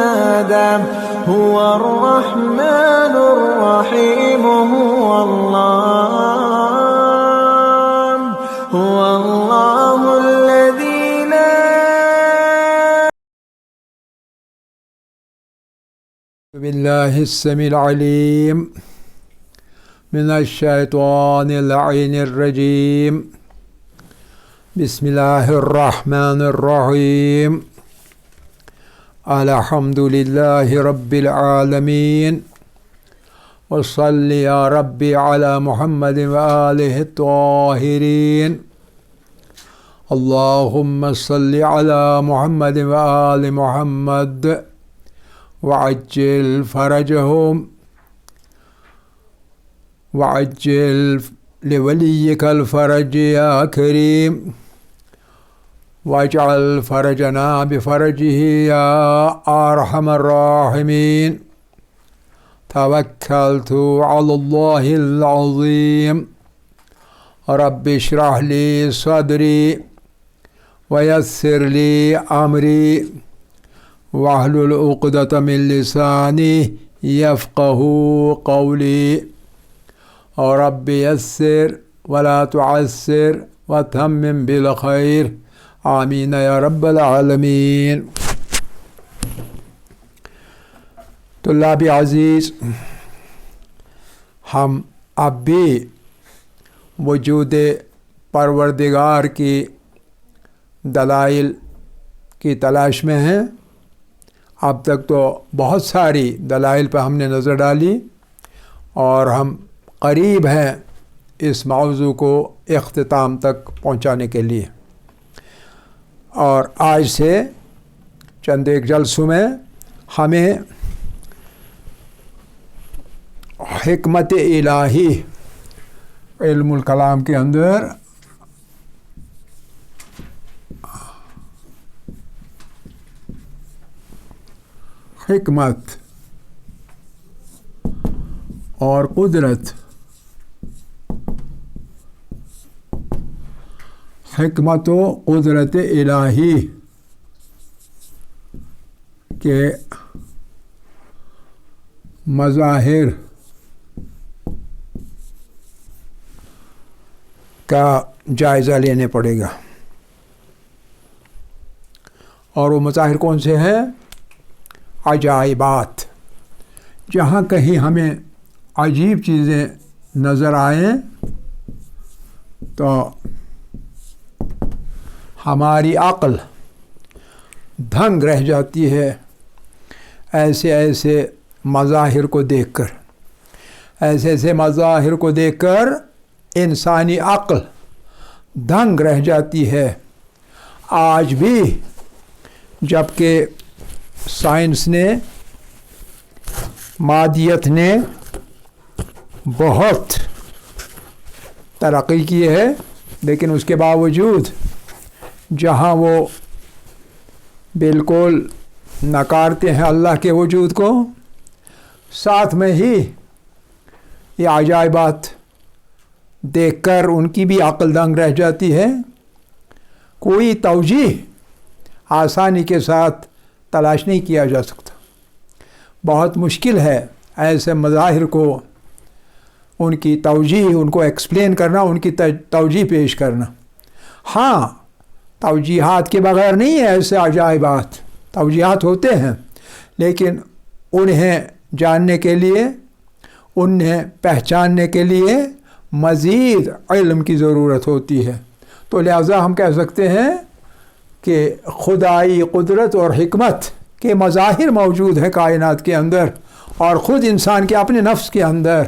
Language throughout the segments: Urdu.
آدم هو الرحمن الرحيم هو الله الذي لا بالله السميع العليم من الشيطان اللعين الرجيم بسم الله الرحمن الرحيم الحمد لله رب العالمين وصل يا ربي على محمد وآله الطاهرين اللهم صل على محمد وآل محمد وعجل فرجهم وعجل لوليك الفرج يا كريم واجعل فرجنا بفرجه يا أرحم الراحمين توكلت على الله العظيم رب اشرح لي صدري ويسر لي أمري واحلل عقدة من لساني يفقه قولي رب يسر ولا تعسر وتمم بالخير آمین یا رب العالمین. طلاب عزیز، ہم اب بھی وجود پروردگار کی دلائل کی تلاش میں ہیں. اب تک تو بہت ساری دلائل پہ ہم نے نظر ڈالی اور ہم قریب ہیں اس موضوع کو اختتام تک پہنچانے کے لیے. اور آج سے چند ایک جلسوں میں ہمیں حکمت الہی علم الکلام کے اندر حکمت اور قدرت، حکمت و قدرت الہی کے مظاہر کا جائزہ لینے پڑے گا. اور وہ مظاہر کون سے ہیں؟ عجائبات. جہاں کہیں ہمیں عجیب چیزیں نظر آئیں تو ہماری عقل دھنگ رہ جاتی ہے ایسے ایسے مظاہر کو دیکھ کر. ایسے ایسے مظاہر کو دیکھ کر انسانی عقل دھنگ رہ جاتی ہے. آج بھی جب کہ سائنس نے، مادیت نے بہت ترقی کی ہے، لیکن اس کے باوجود جہاں وہ بالکل نکارتے ہیں اللہ کے وجود کو، ساتھ میں ہی یہ عجائبات دیکھ کر ان کی بھی عقل دنگ رہ جاتی ہے. کوئی توجیہ آسانی کے ساتھ تلاش نہیں کیا جا سکتا. بہت مشکل ہے ایسے مظاہر کو، ان کی توجیہ، ان کو ایکسپلین کرنا، ان کی توجیہ پیش کرنا. ہاں، توجیحات کے بغیر نہیں ہے ایسے عجائبات. توجیحات ہوتے ہیں، لیکن انہیں جاننے کے لیے، انہیں پہچاننے کے لیے مزید علم کی ضرورت ہوتی ہے. تو لہذا ہم کہہ سکتے ہیں کہ خدائی قدرت اور حکمت کے مظاہر موجود ہیں کائنات کے اندر اور خود انسان کے اپنے نفس کے اندر.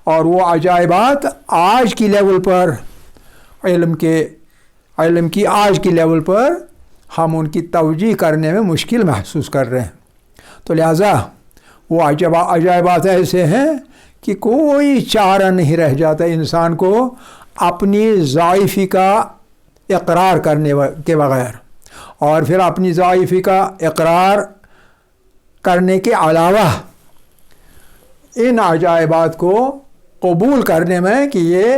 اور وہ عجائبات آج کی لیول پر، علم کی آج کی لیول پر ہم ان کی توجیہ کرنے میں مشکل محسوس کر رہے ہیں. تو لہذا وہ عجائبات ایسے ہیں کہ کوئی چارہ نہیں رہ جاتا انسان کو اپنی ضعیفی کا اقرار کرنے کے بغیر، اور پھر اپنی ضعیفی کا اقرار کرنے کے علاوہ ان عجائبات کو قبول کرنے میں کہ یہ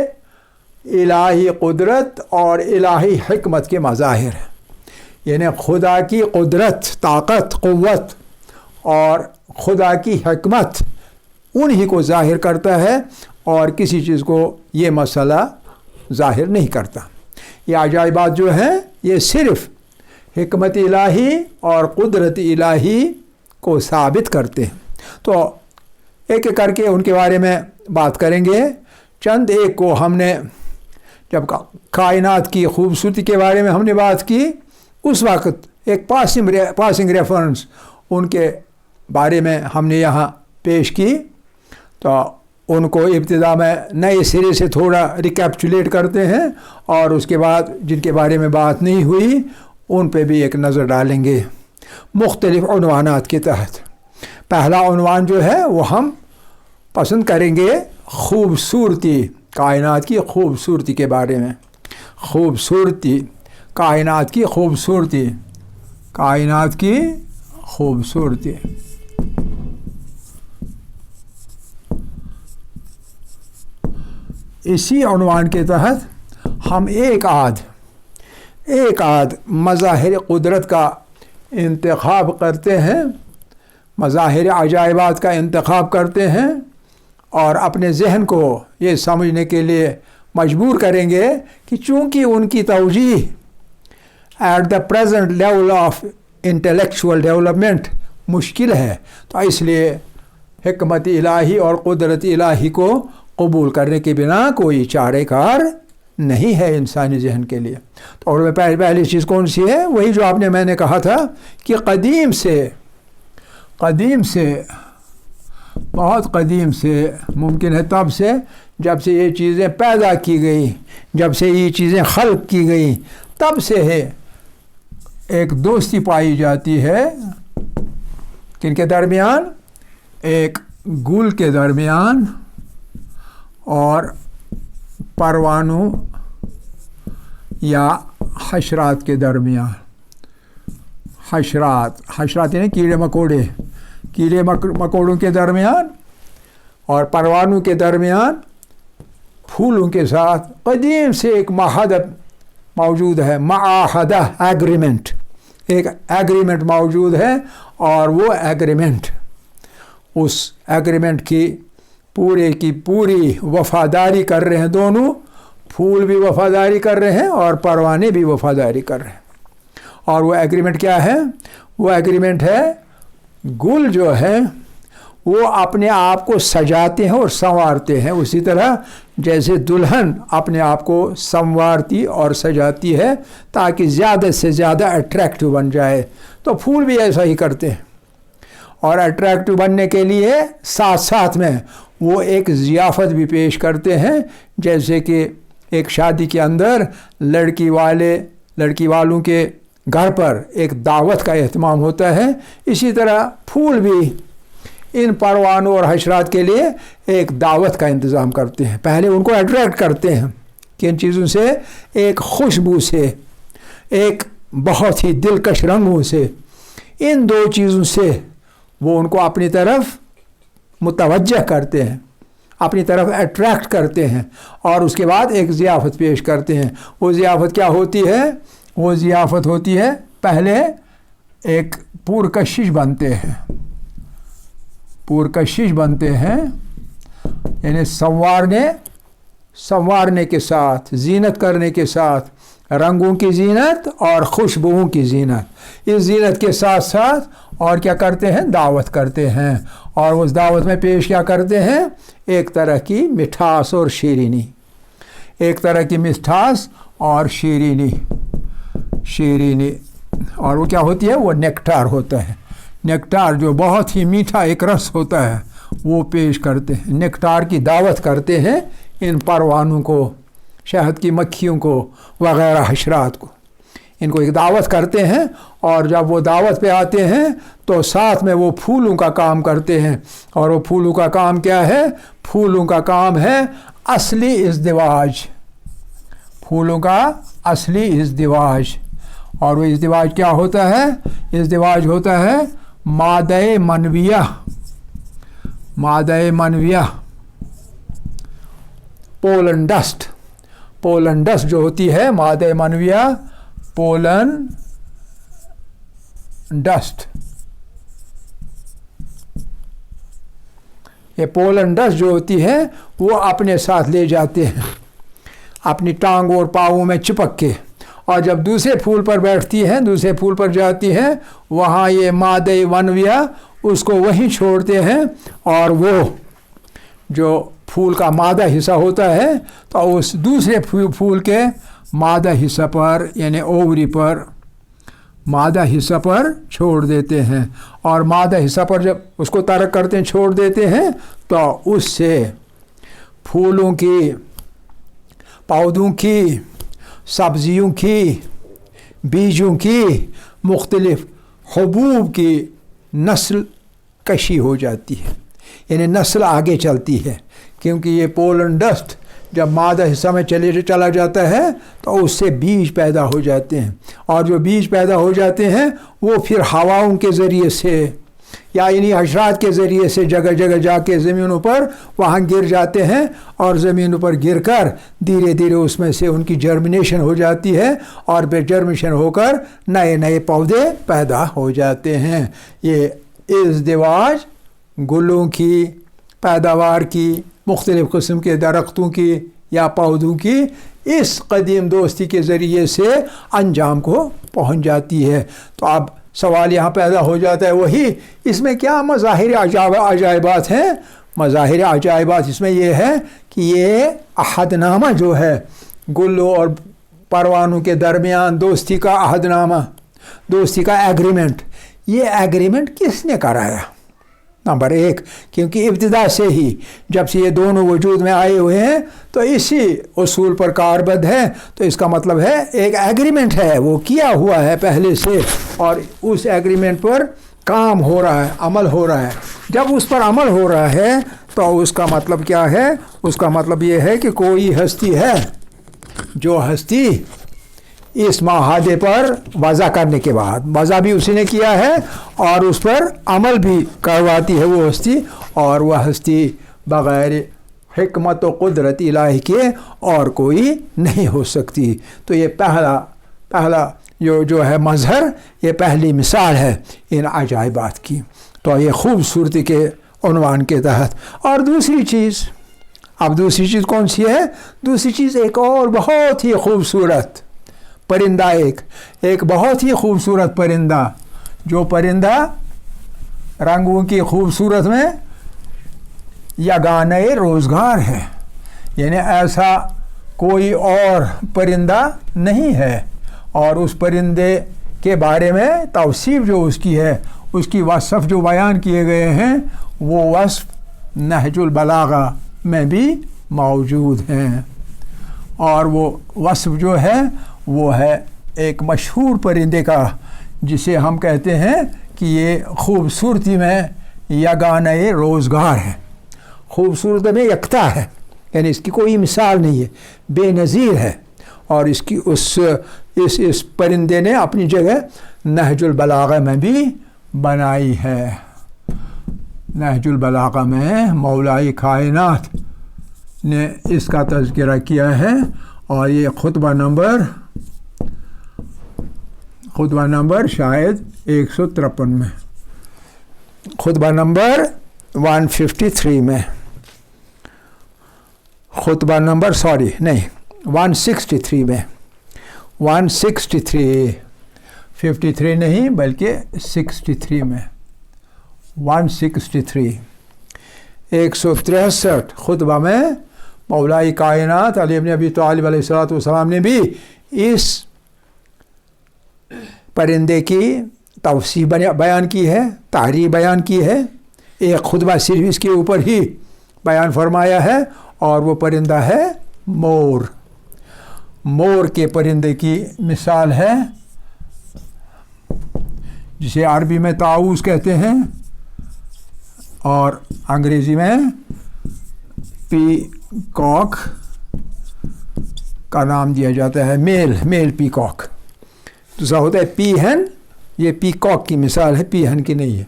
الہی قدرت اور الہی حکمت کے مظاہر ہیں. یعنی خدا کی قدرت، طاقت، قوت اور خدا کی حکمت انہی کو ظاہر کرتا ہے اور کسی چیز کو یہ مسئلہ ظاہر نہیں کرتا. یہ عجائبات جو ہیں یہ صرف حکمت الہی اور قدرت الہی کو ثابت کرتے ہیں. تو ایک ایک کر کے ان کے بارے میں بات کریں گے. چند ایک کو ہم نے جب کائنات کی خوبصورتی کے بارے میں ہم نے بات کی اس وقت ایک پاسنگ ریفرنس ان کے بارے میں ہم نے یہاں پیش کی. تو ان کو ابتدا میں نئے سرے سے تھوڑا ریکیپچولیٹ کرتے ہیں اور اس کے بعد جن کے بارے میں بات نہیں ہوئی ان پہ بھی ایک نظر ڈالیں گے مختلف عنوانات کے تحت. پہلا عنوان جو ہے وہ ہم پسند کریں گے خوبصورتی، کائنات کی خوبصورتی کے بارے میں. خوبصورتی، کائنات کی خوبصورتی، کائنات کی خوبصورتی. اسی عنوان کے تحت ہم ایک آدھ مظاہر قدرت کا انتخاب کرتے ہیں، مظاہر عجائبات کا انتخاب کرتے ہیں اور اپنے ذہن کو یہ سمجھنے کے لیے مجبور کریں گے کہ چونکہ ان کی توجیہ at the present level of intellectual development مشکل ہے تو اس لیے حکمت الہی اور قدرت الہی کو قبول کرنے کے بنا کوئی چارہ کار نہیں ہے انسانی ذہن کے لیے. تو اور پہلی چیز کون سی ہے؟ وہی جو میں نے کہا تھا کہ قدیم سے بہت قدیم سے، ممکن ہے تب سے جب سے یہ چیزیں پیدا کی گئی، جب سے یہ چیزیں خلق کی گئی، تب سے ہے ایک دوستی پائی جاتی ہے کن کے درمیان؟ ایک گل کے درمیان اور پروانوں یا حشرات کے درمیان. حشرات یعنی کیڑے مکوڑوں کے درمیان اور پروانوں کے درمیان پھولوں کے ساتھ قدیم سے ایک معاہدہ موجود ہے. معاہدہ، ایگریمنٹ، ایک ایگریمنٹ موجود ہے اور وہ ایگریمنٹ، اس ایگریمنٹ کی پوری وفاداری کر رہے ہیں دونوں. پھول بھی وفاداری کر رہے ہیں اور پروانے بھی وفاداری کر رہے ہیں. اور وہ ایگریمنٹ کیا ہے؟ وہ ایگریمنٹ ہے گل جو ہے وہ اپنے آپ کو سجاتے ہیں اور سنوارتے ہیں، اسی طرح جیسے دلہن اپنے آپ کو سنوارتی اور سجاتی ہے تاکہ زیادہ سے زیادہ اٹریکٹیو بن جائے. تو پھول بھی ایسا ہی کرتے ہیں اور اٹریکٹیو بننے کے لیے ساتھ میں وہ ایک ضیافت بھی پیش کرتے ہیں. جیسے کہ ایک شادی کے اندر لڑکی والوں کے گھر پر ایک دعوت کا اہتمام ہوتا ہے، اسی طرح پھول بھی ان پروانوں اور حشرات کے لیے ایک دعوت کا انتظام کرتے ہیں. پہلے ان کو اٹریکٹ کرتے ہیں کن چیزوں سے؟ ایک خوشبو سے، ایک بہت ہی دلکش رنگوں سے. ان دو چیزوں سے وہ ان کو اپنی طرف متوجہ کرتے ہیں، اپنی طرف اٹریکٹ کرتے ہیں اور اس کے بعد ایک ضیافت پیش کرتے ہیں. وہ ضیافت کیا ہوتی ہے؟ وہ ضیافت ہوتی ہے پہلے ایک پرکشش بنتے ہیں یعنی سنوارنے کے ساتھ، زینت کرنے کے ساتھ، رنگوں کی زینت اور خوشبوؤں کی زینت. اس زینت کے ساتھ ساتھ اور کیا کرتے ہیں؟ دعوت کرتے ہیں. اور اس دعوت میں پیش کیا کرتے ہیں؟ ایک طرح کی مٹھاس اور شیرینی، ایک طرح کی مٹھاس اور شیرینی. اور وہ کیا ہوتی ہے؟ وہ نیکٹار ہوتا ہے. نیکٹار جو بہت ہی میٹھا ایک رس ہوتا ہے وہ پیش کرتے ہیں. نیکٹار کی دعوت کرتے ہیں ان پروانوں کو، شہد کی مکھیوں کو وغیرہ حشرات کو. ان کو ایک دعوت کرتے ہیں اور جب وہ دعوت پہ آتے ہیں تو ساتھ میں وہ پھولوں کا کام کرتے ہیں. اور وہ پھولوں کا کام کیا ہے؟ پھولوں کا کام ہے اصلی ازدواج. پھولوں کا اصلی ازدواج. اور وہ ازدواج کیا ہوتا ہے؟ ازدواج ہوتا ہے مادہ منویہ. پولن ڈسٹ جو ہوتی ہے مادہ منویہ، پولن ڈسٹ یہ پولن ڈسٹ جو ہوتی ہے وہ اپنے ساتھ لے جاتے ہیں اپنی ٹانگ اور پاؤں میں چپک کے، اور جب دوسرے پھول پر بیٹھتی ہیں، دوسرے پھول پر جاتی ہیں، وہاں یہ مادہ ونویہ اس کو وہیں چھوڑتے ہیں، اور وہ جو پھول کا مادہ حصہ ہوتا ہے تو اس دوسرے پھول کے مادہ حصہ پر یعنی اووری پر مادہ حصہ پر چھوڑ دیتے ہیں، اور مادہ حصہ پر جب اس کو ترک کرتے ہیں، چھوڑ دیتے ہیں، تو اس سے پھولوں کی، پودوں کی، سبزیوں کی، بیجوں کی، مختلف حبوب کی نسل کشی ہو جاتی ہے، یعنی نسل آگے چلتی ہے، کیونکہ یہ پولن ڈسٹ جب مادہ حصہ میں چلا جاتا ہے تو اس سے بیج پیدا ہو جاتے ہیں، اور جو بیج پیدا ہو جاتے ہیں وہ پھر ہواؤں کے ذریعے سے یا انہی حشرات کے ذریعے سے جگہ جگہ جا کے زمینوں پر وہاں گر جاتے ہیں، اور زمینوں پر گر کر دھیرے دھیرے اس میں سے ان کی جرمنیشن ہو جاتی ہے، اور پھر جرمنیشن ہو کر نئے نئے پودے پیدا ہو جاتے ہیں۔ یہ ازدواج گلوں کی پیداوار کی، مختلف قسم کے درختوں کی یا پودوں کی اس قدیم دوستی کے ذریعے سے انجام کو پہنچ جاتی ہے۔ تو اب سوال یہاں پیدا ہو جاتا ہے وہی، اس میں کیا مظاہر عجائبات ہیں؟ مظاہر عجائبات اس میں یہ ہے کہ یہ عہد نامہ جو ہے گلوں اور پروانوں کے درمیان دوستی کا عہد نامہ، دوستی کا ایگریمنٹ، یہ ایگریمنٹ کس نے کرایا؟ نمبر ایک، کیونکہ ابتدا سے ہی جب سے یہ دونوں وجود میں آئے ہوئے ہیں تو اسی اصول پر کاربد ہے، تو اس کا مطلب ہے ایک ایگریمنٹ ہے، وہ کیا ہوا ہے پہلے سے، اور اس ایگریمنٹ پر کام ہو رہا ہے، عمل ہو رہا ہے۔ جب اس پر عمل ہو رہا ہے تو اس کا مطلب کیا ہے؟ اس کا مطلب یہ ہے کہ کوئی ہستی ہے جو ہستی اس معاہدے پر وضع کرنے کے بعد، وضع بھی اسی نے کیا ہے اور اس پر عمل بھی کرواتی ہے وہ ہستی، اور وہ ہستی بغیر حکمت و قدرت الہی کے اور کوئی نہیں ہو سکتی۔ تو یہ پہلا جو ہے مظہر، یہ پہلی مثال ہے ان عجائبات کی، تو یہ خوبصورتی کے عنوان کے تحت۔ اور دوسری چیز، اب دوسری چیز کون سی ہے؟ دوسری چیز ایک اور بہت ہی خوبصورت پرندہ، ایک بہت ہی خوبصورت پرندہ، جو پرندہ رنگوں کی خوبصورت میں یگانہ روزگار ہے، یعنی ایسا کوئی اور پرندہ نہیں ہے، اور اس پرندے کے بارے میں توصیف جو اس کی ہے، اس کی وصف جو بیان کیے گئے ہیں، وہ وصف نہج البلاغہ میں بھی موجود ہیں، اور وہ وصف جو ہے وہ ہے ایک مشہور پرندے کا، جسے ہم کہتے ہیں کہ یہ خوبصورتی میں یگانہ روزگار ہے، خوبصورت میں یکتا ہے، یعنی اس کی کوئی مثال نہیں ہے، بے نظیر ہے، اور اس کی اس پرندے نے اپنی جگہ نہج البلاغہ میں بھی بنائی ہے۔ نہج البلاغہ میں مولائے کائنات نے اس کا تذکرہ کیا ہے، اور یہ خطبہ نمبر شاید 153 میں، خطبہ نمبر 153 میں، خطبہ نمبر 163 میں، 163 53 نہیں بلکہ 63 میں، 163 163 خطبہ میں مولائی کائنات علی بن ابی طالب علیہ الصلوۃ والسلام نے بھی اس پرندے کی توصیف بیان کی ہے، تعریف بیان کی ہے، ایک خطبہ صرف اس کے اوپر ہی بیان فرمایا ہے، اور وہ پرندہ ہے مور۔ مور کے پرندے کی مثال ہے جسے عربی میں طاؤس کہتے ہیں اور انگریزی میں پی کاک کا نام دیا جاتا ہے، میل پی کاک۔ دوسرا ہوتا ہے پی ہن، یہ پی کاک کی مثال ہے، پی ہن کی نہیں ہے۔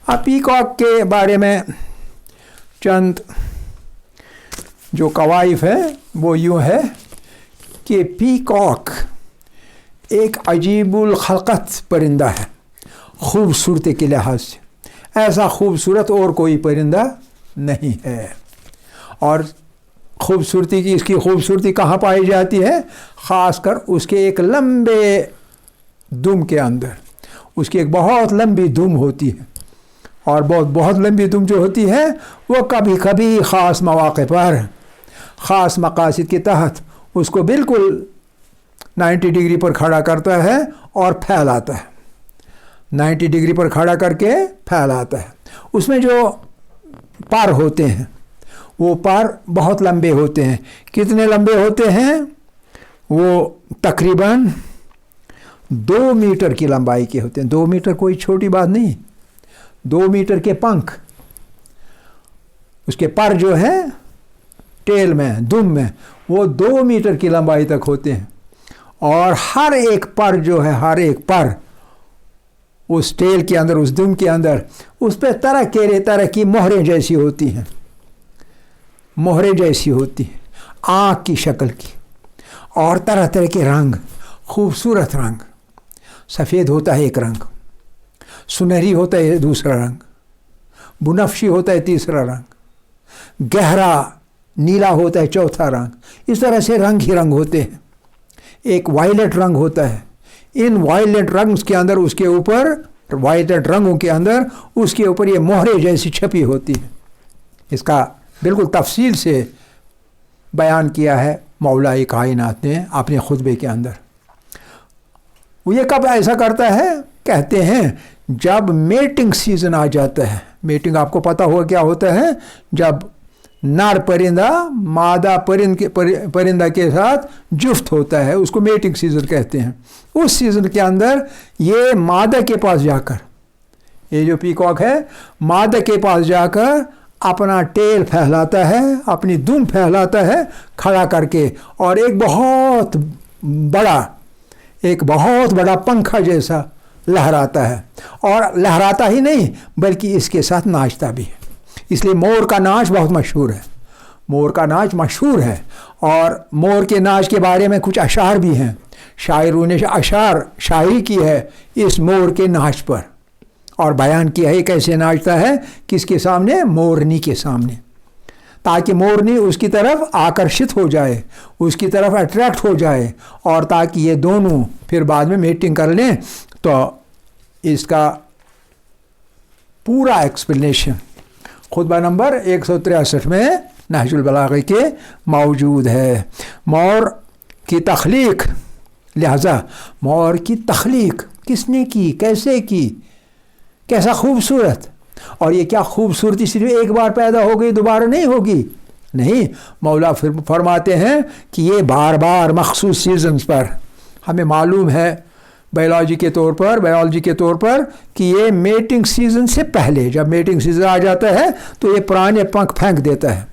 اب پی کاک کے بارے میں چند جو قوائف ہے وہ یوں ہے کہ پی کاک ایک عجیب الخلقت پرندہ ہے خوبصورتی کے لحاظ سے، ایسا خوبصورت اور کوئی پرندہ نہیں ہے. اور خوبصورتی کی اس کی خوبصورتی کہاں پائی جاتی ہے؟ خاص کر اس کے ایک لمبے دم کے اندر. اس کی ایک بہت لمبی دم ہوتی ہے، اور بہت لمبی دم جو ہوتی ہے وہ کبھی کبھی خاص مواقع پر خاص مقاصد کے تحت اس کو بالکل 90 ڈگری پر کھڑا کرتا ہے اور پھیلاتا ہے. 90 ڈگری پر کھڑا کر کے پھیلاتا ہے. اس میں جو پر ہوتے ہیں وہ پر بہت لمبے ہوتے ہیں. کتنے لمبے ہوتے ہیں؟ وہ تقریباً 2 میٹر کی لمبائی کے ہوتے ہیں. 2 میٹر کوئی چھوٹی بات نہیں. 2 میٹر کے پنکھ، اس کے پر جو ہیں ٹیل میں دم میں وہ 2 میٹر کی لمبائی تک ہوتے ہیں. اور ہر ایک پر جو ہے، ہر ایک پر اس ٹیل کے اندر، اس دم کے اندر، اس پہ طرح کی مہریں جیسی ہوتی ہیں. مہریں جیسی ہوتی ہیں آنکھ کی شکل کی، اور طرح کے رنگ، خوبصورت رنگ. سفید ہوتا ہے ایک رنگ، سنہری ہوتا ہے دوسرا رنگ، بنفشی ہوتا ہے تیسرا رنگ، گہرا نیلا ہوتا ہے چوتھا رنگ. اس طرح سے رنگ ہی رنگ ہوتے ہیں. ایک وائلٹ رنگ ہوتا ہے. ان وائلٹ رنگز کے اندر، اس کے اوپر، وائلٹ رنگوں کے اندر اس کے اوپر یہ مہرے جیسی چھپی ہوتی ہے. اس کا بالکل تفصیل سے بیان کیا ہے مولا کائنات نے اپنے خطبے کے اندر. وہ یہ کب ایسا کرتا ہے؟ کہتے ہیں جب میٹنگ سیزن آ جاتا ہے. میٹنگ آپ کو پتہ ہوگا کیا ہوتا ہے؟ جب نر پرندہ مادہ پرندہ کے ساتھ جفت ہوتا ہے، اس کو میٹنگ سیزن کہتے ہیں. اس سیزن کے اندر یہ مادہ کے پاس جا کر، یہ جو پیکاک ہے، مادہ کے پاس جا کر اپنا ٹیل پھیلاتا ہے، اپنی دم پھیلاتا ہے کھڑا کر کے، اور ایک بہت بڑا پنکھا جیسا لہراتا ہے. اور لہراتا ہی نہیں بلکہ اس کے ساتھ ناچتا بھی ہے. اس لیے مور کا ناچ بہت مشہور ہے. مور کا ناچ مشہور ہے. اور مور کے ناچ کے بارے میں کچھ اشعار بھی ہیں. شاعروں نے شاعری کی ہے اس مور کے ناچ پر، اور بیان کیا ہے کیسے ناچتا ہے، کس کے سامنے؟ مورنی کے سامنے، تاکہ مورنی اس کی طرف آکرشت ہو جائے، اس کی طرف اٹریکٹ ہو جائے، اور تاکہ یہ دونوں پھر بعد میں میٹنگ کر لیں. تو اس کا پورا ایکسپلینیشن خطبہ نمبر 163 میں نہج البلاغہ کے موجود ہے. مور کی تخلیق، لہذا مور کی تخلیق کس نے کی، کیسے کی، کیسا خوبصورت. اور یہ کیا خوبصورتی صرف ایک بار پیدا ہو گئی، دوبارہ نہیں ہوگی. نہیں، مولا فرماتے ہیں کہ یہ بار بار مخصوص سیزنز پر، ہمیں معلوم ہے بایولوجی کے طور پر کہ یہ میٹنگ سیزن سے پہلے، جب میٹنگ سیزن آ جاتا ہے تو یہ پرانے پنکھ پھینک دیتا ہے،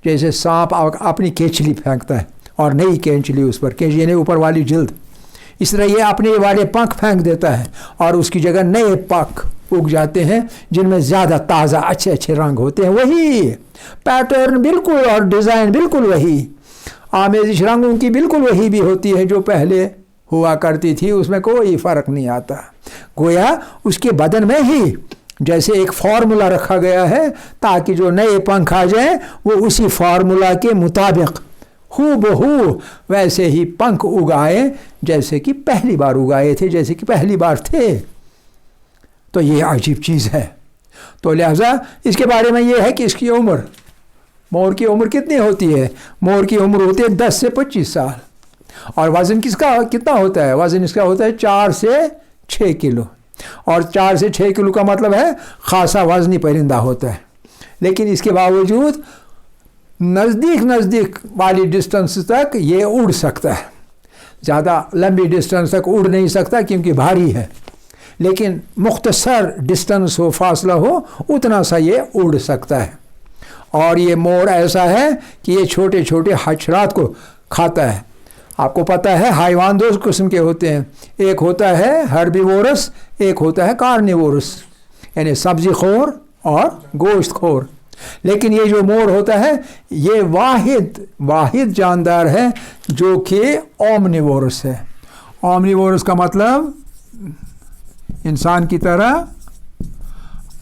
جیسے سانپ اپنی کینچلی پھینکتا ہے اور نئی کینچلی اس پر، کینچلی یعنی اوپر والی جلد. اس طرح یہ اپنے والے پنکھ پھینک دیتا ہے اور اس کی جگہ نئے پنکھ اگ جاتے ہیں جن میں زیادہ تازہ اچھے رنگ ہوتے ہیں. وہی پیٹرن بالکل اور ڈیزائن بالکل وہی، آمیزش رنگوں کی بالکل وہی بھی ہوتی ہے جو پہلے ہوا کرتی تھی. اس میں کوئی فرق نہیں آتا. گویا اس کے بدن میں ہی جیسے ایک فارمولا رکھا گیا ہے تاکہ جو نئے پنکھ آ جائیں وہ اسی فارمولا کے مطابق ہو بہو ویسے ہی پنکھ اگائے جیسے کہ پہلی بار اگائے تھے، جیسے کہ پہلی بار تھے. تو یہ عجیب چیز ہے. تو لہذا اس کے بارے میں یہ ہے کہ اس کی عمر، مور کی عمر کتنی ہوتی ہے؟ مور کی عمر ہوتی ہے 10 سے 25 سال. اور وزن کس کا کتنا ہوتا ہے؟ وزن اس کا ہوتا ہے 4 سے 6 کلو. اور 4 سے 6 کلو کا مطلب ہے خاصا وزنی پرندہ ہوتا ہے. لیکن اس کے باوجود نزدیک والی ڈسٹنس تک یہ اڑ سکتا ہے. زیادہ لمبی ڈسٹنس تک اڑ نہیں سکتا کیونکہ بھاری ہے، لیکن مختصر ڈسٹنس ہو، فاصلہ ہو، اتنا سا یہ اڑ سکتا ہے. اور یہ مور ایسا ہے کہ یہ چھوٹے حشرات کو کھاتا ہے. آپ کو پتہ ہے حیوان 2 قسم کے ہوتے ہیں، ایک ہوتا ہے ہربیورس، ایک ہوتا ہے کارنیورس، یعنی سبزی خور اور گوشت خور. لیکن یہ جو مور ہوتا ہے یہ واحد جاندار ہے جو کہ اومنیورس ہے. اومنیورس کا مطلب انسان کی طرح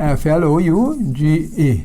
CAMAFLOUGE।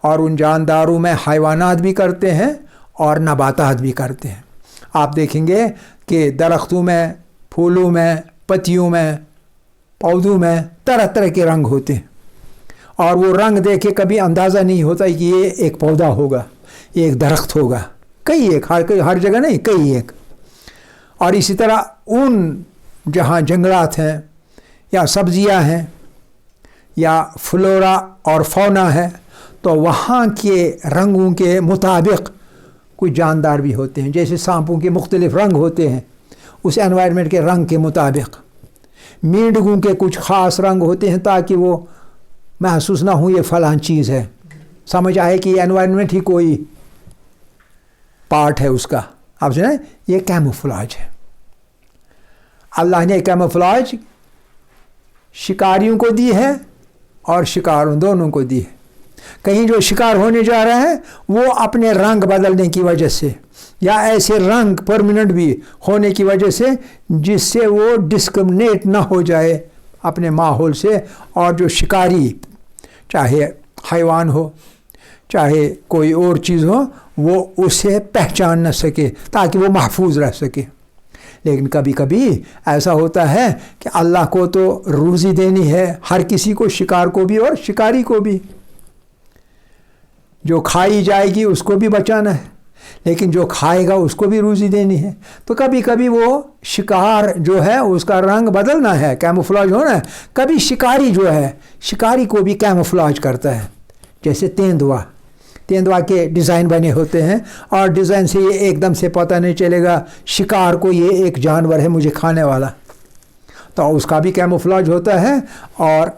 اور ان جانداروں میں حیوانات بھی کرتے ہیں اور نباتات بھی کرتے ہیں۔ آپ دیکھیں گے کہ درختوں میں، پھولوں میں، پتیوں میں، پودوں میں طرح طرح کے رنگ ہوتے ہیں، اور وہ رنگ دیکھ کے کبھی اندازہ نہیں ہوتا کہ یہ ایک پودا ہوگا، یہ ایک درخت ہوگا، کئی ایک، ہر جگہ نہیں، کئی ایک۔ اور اسی طرح ان جہاں جنگلات ہیں یا سبزیاں ہیں یا فلورا اور فونا ہے، تو وہاں کے رنگوں کے مطابق کوئی جاندار بھی ہوتے ہیں، جیسے سانپوں کے مختلف رنگ ہوتے ہیں اس انوائرمنٹ کے رنگ کے مطابق۔ مینڈگوں کے کچھ خاص رنگ ہوتے ہیں تاکہ وہ محسوس نہ ہو یہ فلاں چیز ہے، سمجھ آئے کہ یہ انوائرمنٹ ہی کوئی پارٹ ہے اس کا۔ آپ سنیں، یہ کیموفلاج ہے۔ اللہ نے کیموفلاج شکاریوں کو دی ہے اور شکاروں دونوں کو دی ہے۔ کہیں جو شکار ہونے جا رہے ہیں وہ اپنے رنگ بدلنے کی وجہ سے یا ایسے رنگ پرماننٹ بھی ہونے کی وجہ سے جس سے وہ ڈسکرمنیٹ نہ ہو جائے اپنے ماحول سے، اور جو شکاری چاہے حیوان ہو چاہے کوئی اور چیز ہو وہ اسے پہچان نہ سکے تاکہ وہ محفوظ رہ سکے۔ لیکن کبھی کبھی ایسا ہوتا ہے کہ اللہ کو تو روزی دینی ہے ہر کسی کو، شکار کو بھی اور شکاری کو بھی، جو کھائی جائے گی اس کو بھی بچانا ہے، لیکن جو کھائے گا اس کو بھی روزی دینی ہے۔ تو کبھی کبھی وہ شکار جو ہے اس کا رنگ بدلنا ہے، کیموفلاج ہونا ہے۔ کبھی شکاری جو ہے شکاری کو بھی کیموفلاج کرتا ہے، جیسے تیندوا کے ڈیزائن بنے ہوتے ہیں، اور ڈیزائن سے یہ ایک دم سے پتہ نہیں چلے گا شکار کو یہ ایک جانور ہے مجھے کھانے والا، تو اس کا بھی کیموفلاج ہوتا ہے، اور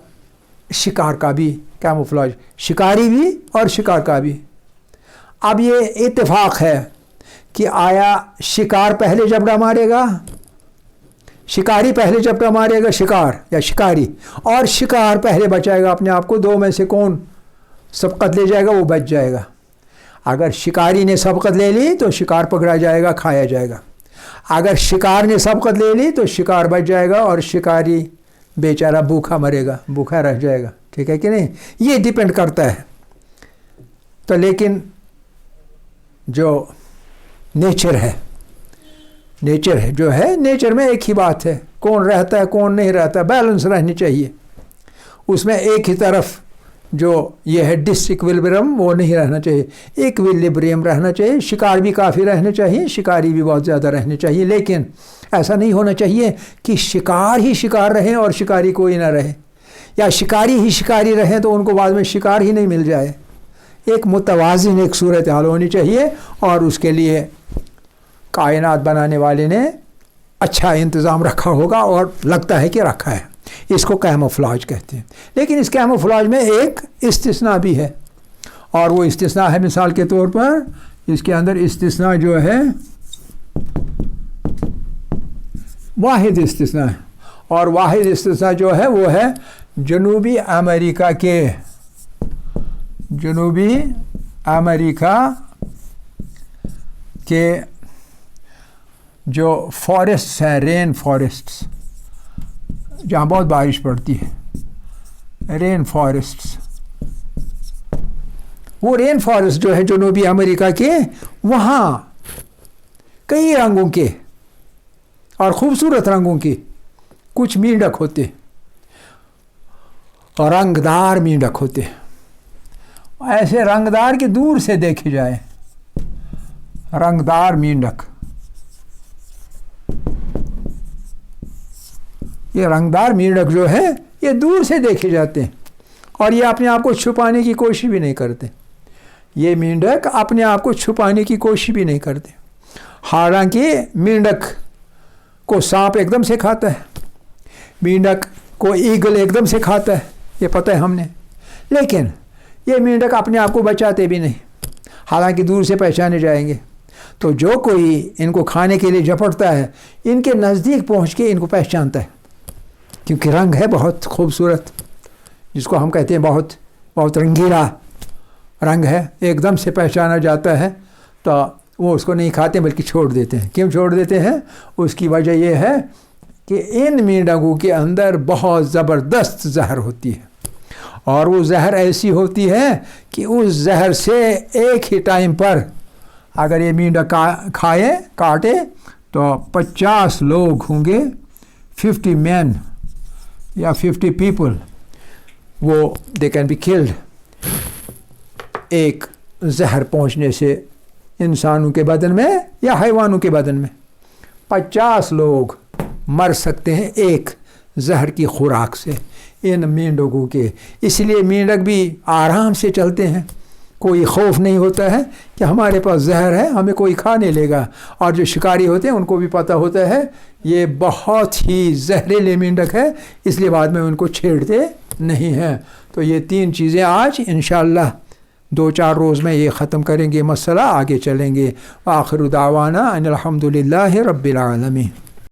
شکار کا بھی کیموفلاج، شکاری بھی اور شکار کا بھی۔ اب یہ اتفاق ہے کہ آیا شکار پہلے جبڑا مارے گا، شکاری پہلے جبڑا مارے گا، شکار یا شکاری، اور شکار پہلے بچائے گا اپنے آپ کو؟ دو میں سے کون سبقت لے جائے گا؟ وہ بچ جائے گا۔ اگر شکاری نے سبقت لے لی تو شکار پکڑا جائے گا، کھایا جائے گا۔ اگر شکار نے سبقت لے لی تو شکار بچ جائے گا اور شکاری بیچارہ بھوکا مرے گا، بھوکا رہ جائے گا۔ ٹھیک ہے کہ نہیں؟ یہ ڈیپینڈ کرتا ہے۔ تو لیکن جو نیچر ہے جو ہے نیچر میں ایک ہی بات ہے، کون رہتا ہے کون نہیں رہتا، بیلنس رہنی چاہیے اس میں۔ ایک ہی طرف جو یہ ہے ڈس ایکویلبریم وہ نہیں رہنا چاہیے، ایکویلبریم رہنا چاہیے۔ شکار بھی کافی رہنے چاہیے، شکاری بھی بہت زیادہ رہنے چاہیے، لیکن ایسا نہیں ہونا چاہیے کہ شکار ہی شکار رہے اور شکاری کوئی نہ رہے، یا شکاری ہی شکاری رہیں تو ان کو بعد میں شکار ہی نہیں مل جائے۔ ایک متوازن ایک صورتحال ہونی چاہیے، اور اس کے لیے کائنات بنانے والے نے اچھا انتظام رکھا ہوگا، اور لگتا ہے کہ رکھا ہے۔ اس کو کیموفلاج کہتے ہیں۔ لیکن اس کیموفلاج میں ایک استثناء بھی ہے، اور وہ استثناء ہے مثال کے طور پر اس کے اندر استثناء جو ہے واحد استثناء ہے، اور واحد استثناء جو ہے وہ ہے جنوبی امریکہ کے جو فارسٹس ہیں، رین فارسٹس، جہاں بہت بارش پڑتی ہے، رین فارسٹس، وہ رین فارسٹ جو ہے جنوبی امریکہ کے، وہاں کئی رنگوں کے اور خوبصورت رنگوں کے کچھ مینڈک ہوتے ہیں، اور رنگدار مینڈک ہوتے ہیں، ایسے رنگدار کہ دور سے دیکھے جائے، رنگدار مینڈک، یہ رنگدار مینڈک جو ہے یہ دور سے دیکھے جاتے ہیں، اور یہ اپنے آپ کو چھپانے کی کوشش بھی نہیں کرتے۔ یہ مینڈک اپنے آپ کو چھپانے کی کوشش بھی نہیں کرتے، حالانکہ مینڈک کو سانپ ایک دم سے کھاتا ہے، مینڈک کو ایگل ایک دم سے کھاتا ہے، یہ پتہ ہے ہم نے، لیکن یہ مینڈک اپنے آپ کو بچاتے بھی نہیں، حالانکہ دور سے پہچانے جائیں گے۔ تو جو کوئی ان کو کھانے کے لیے جھپٹتا ہے، ان کے نزدیک پہنچ کے ان کو پہچانتا ہے، کیونکہ رنگ ہے بہت خوبصورت، جس کو ہم کہتے ہیں بہت رنگیلا رنگ ہے، ایک دم سے پہچانا جاتا ہے، تو وہ اس کو نہیں کھاتے بلکہ چھوڑ دیتے ہیں۔ کیوں چھوڑ دیتے ہیں؟ اس کی وجہ یہ ہے کہ ان مینڈکوں کے اندر بہت زبردست زہر ہوتی ہے، اور وہ زہر ایسی ہوتی ہے کہ اس زہر سے ایک ہی ٹائم پر اگر یہ مینڈک کھائے کاٹے تو 50 لوگ ہوں گے، 50 مین یا 50 پیپل، وہ دے کین بی کلڈ ایک زہر پہنچنے سے، انسانوں کے بدن میں یا حیوانوں کے بدن میں 50 لوگ مر سکتے ہیں ایک زہر کی خوراک سے ان مینڈکوں کے۔ اس لیے مینڈک بھی آرام سے چلتے ہیں، کوئی خوف نہیں ہوتا ہے کہ ہمارے پاس زہر ہے ہمیں کوئی کھا نہیں لے گا۔ اور جو شکاری ہوتے ہیں ان کو بھی پتہ ہوتا ہے یہ بہت ہی زہریلے مینڈک ہے، اس لیے بعد میں ان کو چھیڑتے نہیں ہیں۔ تو یہ 3 چیزیں آج انشاءاللہ 2-4 روز میں یہ ختم کریں گے مسئلہ، آگے چلیں گے۔ وآخر دعوانا ان الحمدللہ رب العالمین۔